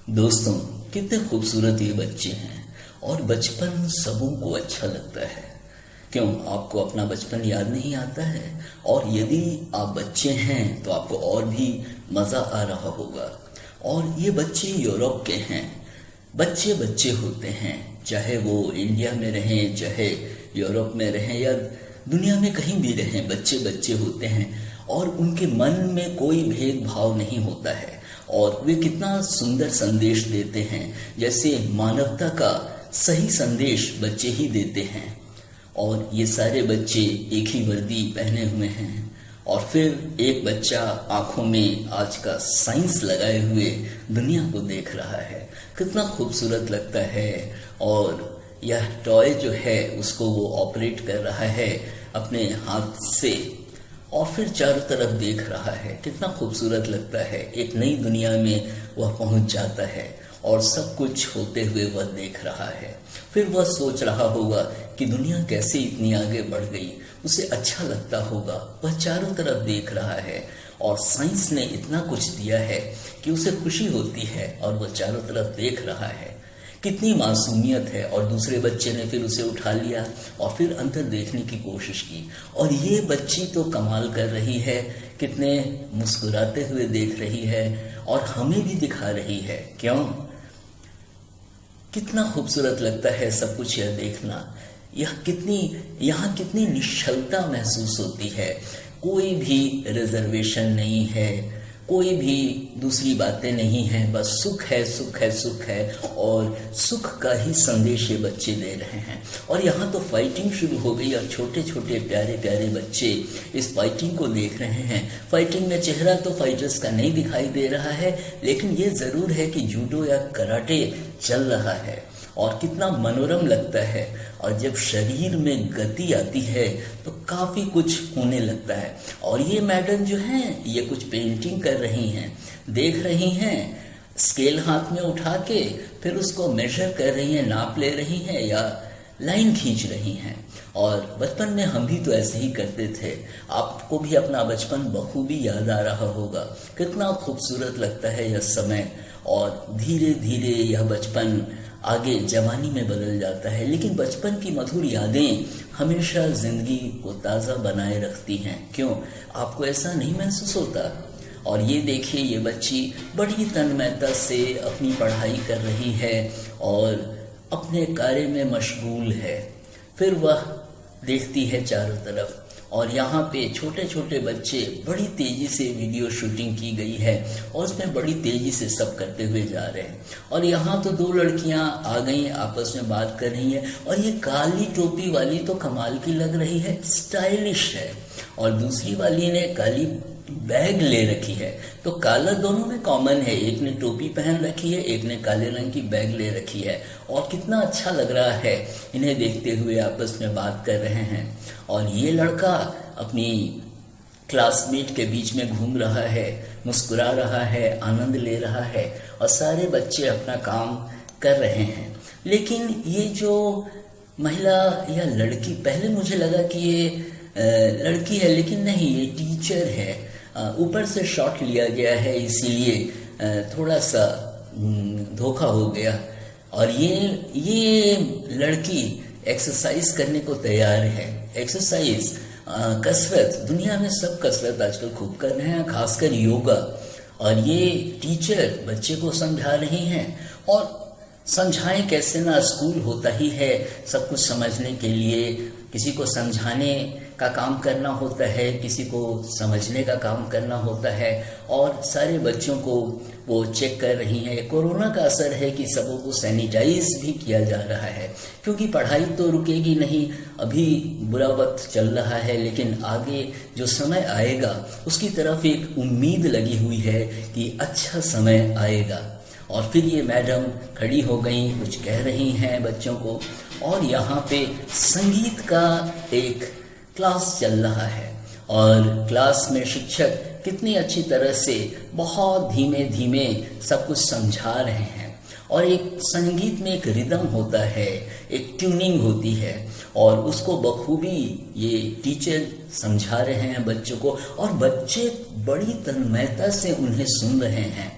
दोस्तों, कितने खूबसूरत ये बच्चे हैं और बचपन सबों को अच्छा लगता है। क्यों आपको अपना बचपन याद नहीं आता है? और यदि आप बच्चे हैं तो आपको और भी मज़ा आ रहा होगा। और ये बच्चे यूरोप के हैं। बच्चे बच्चे होते हैं, चाहे वो इंडिया में रहें, चाहे यूरोप में रहें या दुनिया में कहीं भी रहें, बच्चे बच्चे होते हैं और उनके मन में कोई भेदभाव नहीं होता है। और वे कितना सुंदर संदेश देते हैं, जैसे मानवता का सही संदेश बच्चे ही देते हैं। और ये सारे बच्चे एक ही वर्दी पहने हुए हैं और फिर एक बच्चा आंखों में आज का साइंस लगाए हुए दुनिया को देख रहा है। कितना खूबसूरत लगता है। और यह टॉय जो है उसको वो ऑपरेट कर रहा है अपने हाथ से और फिर चारों तरफ देख रहा है। कितना खूबसूरत लगता है। एक नई दुनिया में वह पहुंच जाता है और सब कुछ होते हुए वह देख रहा है। फिर वह सोच रहा होगा कि दुनिया कैसे इतनी आगे बढ़ गई। उसे अच्छा लगता होगा, वह चारों तरफ देख रहा है और साइंस ने इतना कुछ दिया है कि उसे खुशी होती है और वह चारों तरफ देख रहा है। कितनी मासूमियत है। और दूसरे बच्चे ने फिर उसे उठा लिया और फिर अंदर देखने की कोशिश की। और ये बच्ची तो कमाल कर रही है, कितने मुस्कुराते हुए देख रही है और हमें भी दिखा रही है। क्यों? कितना खूबसूरत लगता है सब कुछ यह देखना। यहाँ कितनी निश्चलता महसूस होती है। कोई भी रिजर्वेशन नहीं है, कोई भी दूसरी बातें नहीं हैं, बस सुख है, सुख है, सुख है। और सुख का ही संदेश ये बच्चे दे रहे हैं। और यहाँ तो फाइटिंग शुरू हो गई और छोटे छोटे प्यारे प्यारे बच्चे इस फाइटिंग को देख रहे हैं। फाइटिंग में चेहरा तो फाइटर्स का नहीं दिखाई दे रहा है, लेकिन ये ज़रूर है कि जूडो या कराटे चल रहा है और कितना मनोरम लगता है। और जब शरीर में गति आती है तो काफ़ी कुछ होने लगता है। और ये मैडम जो हैं ये कुछ पेंटिंग कर रही हैं, देख रही हैं, स्केल हाथ में उठा के फिर उसको मेजर कर रही हैं, नाप ले रही हैं या लाइन खींच रही हैं। और बचपन में हम भी तो ऐसे ही करते थे। आपको भी अपना बचपन बखूबी याद आ रहा होगा। कितना खूबसूरत लगता है यह समय। और धीरे धीरे यह बचपन आगे जवानी में बदल जाता है, लेकिन बचपन की मधुर यादें हमेशा जिंदगी को ताज़ा बनाए रखती हैं। क्यों आपको ऐसा नहीं महसूस होता? और ये देखिए, ये बच्ची बड़ी तन्मयता से अपनी पढ़ाई कर रही है और अपने कार्य में मशगूल है। फिर वह देखती है चारों तरफ और यहाँ पे छोटे छोटे बच्चे, बड़ी तेज़ी से वीडियो शूटिंग की गई है और उसमें बड़ी तेज़ी से सब करते हुए जा रहे हैं। और यहाँ तो दो लड़कियाँ आ गई, आपस में बात कर रही हैं। और ये काली टोपी वाली तो कमाल की लग रही है, स्टाइलिश है। और दूसरी वाली ने काली बैग ले रखी है। तो काला दोनों में कॉमन है, एक ने टोपी पहन रखी है, एक ने काले रंग की बैग ले रखी है। और कितना अच्छा लग रहा है इन्हें देखते हुए, आपस में बात कर रहे हैं। और ये लड़का अपनी क्लासमेट के बीच में घूम रहा है, मुस्कुरा रहा है, आनंद ले रहा है और सारे बच्चे अपना काम कर रहे हैं। लेकिन ये जो महिला या लड़की, पहले मुझे लगा कि ये लड़की है, लेकिन नहीं, ये टीचर है। ऊपर से शॉट लिया गया है, इसीलिए थोड़ा सा धोखा हो गया। और ये लड़की एक्सरसाइज करने को तैयार है। एक्सरसाइज, कसरत, दुनिया में सब कसरत आजकल खूब कर रहे हैं, खासकर योगा। और ये टीचर बच्चे को समझा रही हैं। और समझाएं कैसे ना, स्कूल होता ही है सब कुछ समझने के लिए। किसी को समझाने का काम करना होता है, किसी को समझने का काम करना होता है। और सारे बच्चों को वो चेक कर रही हैं। कोरोना का असर है कि सबों को सैनिटाइज भी किया जा रहा है, क्योंकि पढ़ाई तो रुकेगी नहीं। अभी बुरा वक्त चल रहा है, लेकिन आगे जो समय आएगा उसकी तरफ एक उम्मीद लगी हुई है कि अच्छा समय आएगा। और फिर ये मैडम खड़ी हो गई, कुछ कह रही हैं बच्चों को। और यहाँ पे संगीत का एक क्लास चल रहा है और क्लास में शिक्षक कितनी अच्छी तरह से बहुत धीमे धीमे सब कुछ समझा रहे हैं। और एक संगीत में एक रिदम होता है, एक ट्यूनिंग होती है और उसको बखूबी ये टीचर समझा रहे हैं बच्चों को। और बच्चे बड़ी तन्मयता से उन्हें सुन रहे हैं।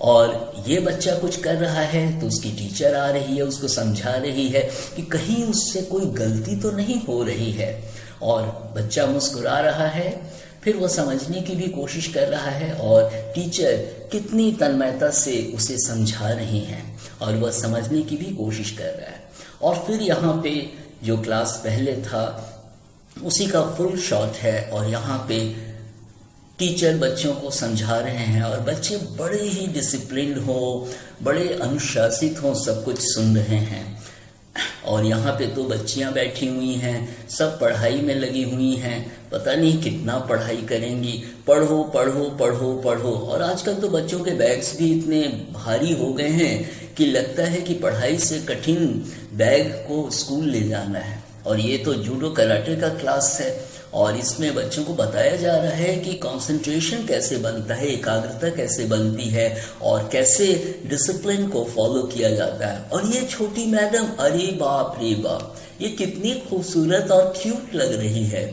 और ये बच्चा कुछ कर रहा है तो उसकी टीचर आ रही है, उसको समझा रही है कि कहीं उससे कोई गलती तो नहीं हो रही है, और बच्चा मुस्कुरा रहा है, फिर वो समझने की भी कोशिश कर रहा है और टीचर कितनी तन्मयता से उसे समझा रही हैं और वह समझने की भी कोशिश कर रहा है। और फिर यहाँ पे जो क्लास पहले था उसी का फुल शॉट है और यहाँ पे टीचर बच्चों को समझा रहे हैं और बच्चे बड़े ही डिसिप्लिन्ड हो, बड़े अनुशासित हो, सब कुछ सुन रहे हैं। और यहाँ पे तो बच्चियाँ बैठी हुई हैं, सब पढ़ाई में लगी हुई हैं, पता नहीं कितना पढ़ाई करेंगी, पढ़ो पढ़ो पढ़ो पढ़ो। और आजकल तो बच्चों के बैग्स भी इतने भारी हो गए हैं कि लगता है कि पढ़ाई से कठिन बैग को स्कूल ले जाना है। और ये तो जूडो कराटे का क्लास है और इसमें बच्चों को बताया जा रहा है कि कंसंट्रेशन कैसे बनता है, एकाग्रता कैसे बनती है और कैसे डिसिप्लिन को फॉलो किया जाता है। और ये छोटी मैडम, अरे बाप रे बाप, ये कितनी खूबसूरत और क्यूट लग रही है।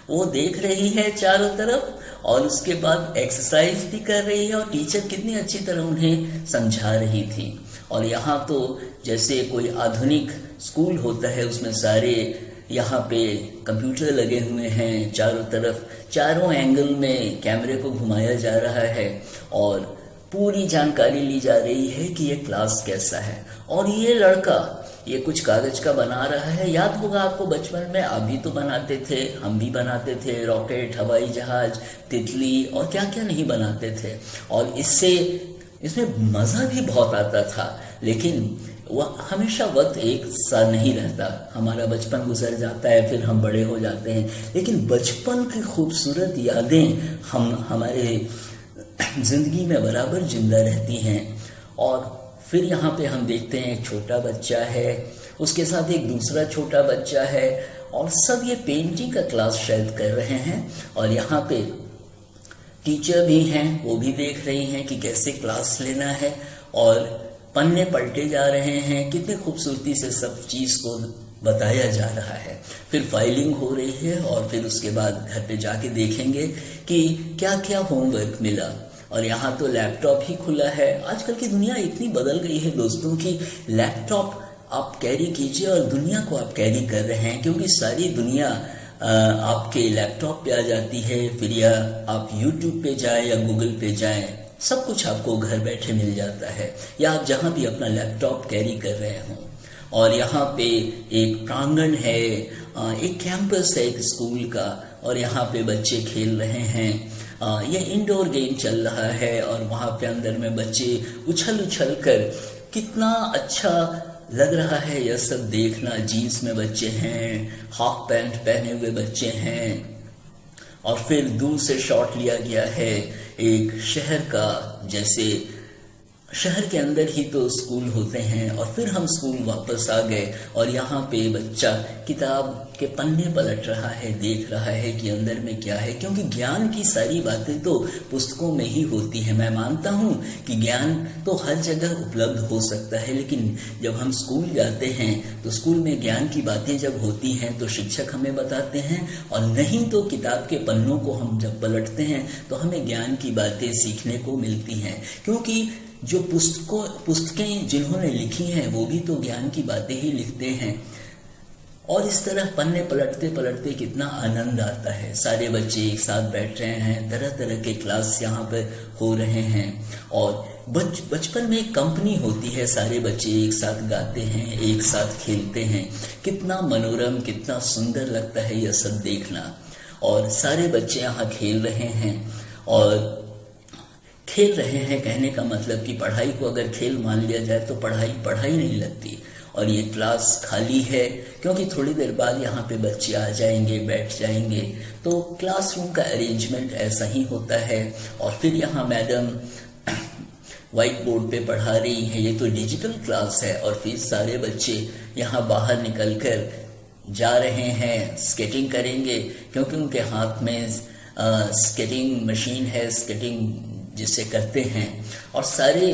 वो देख रही है चारों तरफ और उसके बाद एक्सरसाइज भी कर रही है और टीचर कितनी अच्छी तरह उन्हें समझा रही थी। और यहाँ तो जैसे कोई आधुनिक स्कूल होता है, उसमें सारे यहाँ पे कंप्यूटर लगे हुए हैं चारों तरफ, चारों एंगल में कैमरे को घुमाया जा रहा है और पूरी जानकारी ली जा रही है कि ये क्लास कैसा है। और ये लड़का ये कुछ कागज का बना रहा है। याद होगा आपको बचपन में, आप भी तो बनाते थे, हम भी बनाते थे, रॉकेट, हवाई जहाज, तितली और क्या क्या नहीं बनाते थे। और इसमें मज़ा भी बहुत आता था, लेकिन वह हमेशा वक्त एक सा नहीं रहता। हमारा बचपन गुजर जाता है, फिर हम बड़े हो जाते हैं, लेकिन बचपन की खूबसूरत यादें हमारे जिंदगी में बराबर जिंदा रहती हैं। और फिर यहाँ पे हम देखते हैं एक छोटा बच्चा है, उसके साथ एक दूसरा छोटा बच्चा है और सब ये पेंटिंग का क्लास शायद कर रहे हैं। और यहाँ पे टीचर भी हैं, वो भी देख रही हैं कि कैसे क्लास लेना है और पन्ने पलटे जा रहे हैं, कितनी खूबसूरती से सब चीज़ को बताया जा रहा है। फिर फाइलिंग हो रही है और फिर उसके बाद घर पे जाके देखेंगे कि क्या क्या होमवर्क मिला। और यहाँ तो लैपटॉप ही खुला है। आजकल की दुनिया इतनी बदल गई है दोस्तों कि लैपटॉप आप कैरी कीजिए और दुनिया को आप कैरी कर रहे हैं, क्योंकि सारी दुनिया आपके लैपटॉप पे आ जाती है। फिर या आप यूट्यूब पे जाएं या गूगल पे जाएं, सब कुछ आपको घर बैठे मिल जाता है, या आप जहाँ भी अपना लैपटॉप कैरी कर रहे हों। और यहाँ पे एक प्रांगण है, एक कैंपस है एक स्कूल का, और यहाँ पे बच्चे खेल रहे हैं। ये इंडोर गेम चल रहा है और वहाँ पे अंदर में बच्चे उछल उछल कर, कितना अच्छा लग रहा है यह सब देखना। जीन्स में बच्चे हैं, हाफ पैंट पहने हुए बच्चे हैं। और फिर दूर से शॉट लिया गया है एक शहर का, जैसे शहर के अंदर ही तो स्कूल होते हैं। और फिर हम स्कूल वापस आ गए और यहाँ पे बच्चा किताब के पन्ने पलट रहा है, देख रहा है कि अंदर में क्या है, क्योंकि ज्ञान की सारी बातें तो पुस्तकों में ही होती है। मैं मानता हूँ कि ज्ञान तो हर जगह उपलब्ध हो सकता है, लेकिन जब हम स्कूल जाते हैं तो स्कूल में ज्ञान की बातें जब होती हैं तो शिक्षक हमें बताते हैं, और नहीं तो किताब के पन्नों को हम जब पलटते हैं तो हमें ज्ञान की बातें सीखने को मिलती हैं। क्योंकि जो पुस्तकें जिन्होंने लिखी हैं वो भी तो ज्ञान की बातें ही लिखते हैं। और इस तरह पन्ने पलटते पलटते कितना आनंद आता है। सारे बच्चे एक साथ बैठ रहे हैं, तरह तरह के क्लास यहाँ पर हो रहे हैं। और बचपन में एक कंपनी होती है, सारे बच्चे एक साथ गाते हैं, एक साथ खेलते हैं। कितना मनोरम, कितना सुंदर लगता है यह सब देखना। और सारे बच्चे यहाँ खेल रहे हैं, और खेल रहे हैं कहने का मतलब कि पढ़ाई को अगर खेल मान लिया जाए तो पढ़ाई नहीं लगती। और ये क्लास खाली है क्योंकि थोड़ी देर बाद यहाँ पे बच्चे आ जाएंगे, बैठ जाएंगे। तो क्लासरूम का अरेंजमेंट ऐसा ही होता है। और फिर यहाँ मैडम व्हाइट बोर्ड पे पढ़ा रही है, ये तो डिजिटल क्लास है। और फिर सारे बच्चे यहाँ बाहर निकल कर जा रहे हैं, स्केटिंग करेंगे, क्योंकि उनके हाथ में स्केटिंग मशीन है, स्केटिंग जिसे करते हैं। और सारे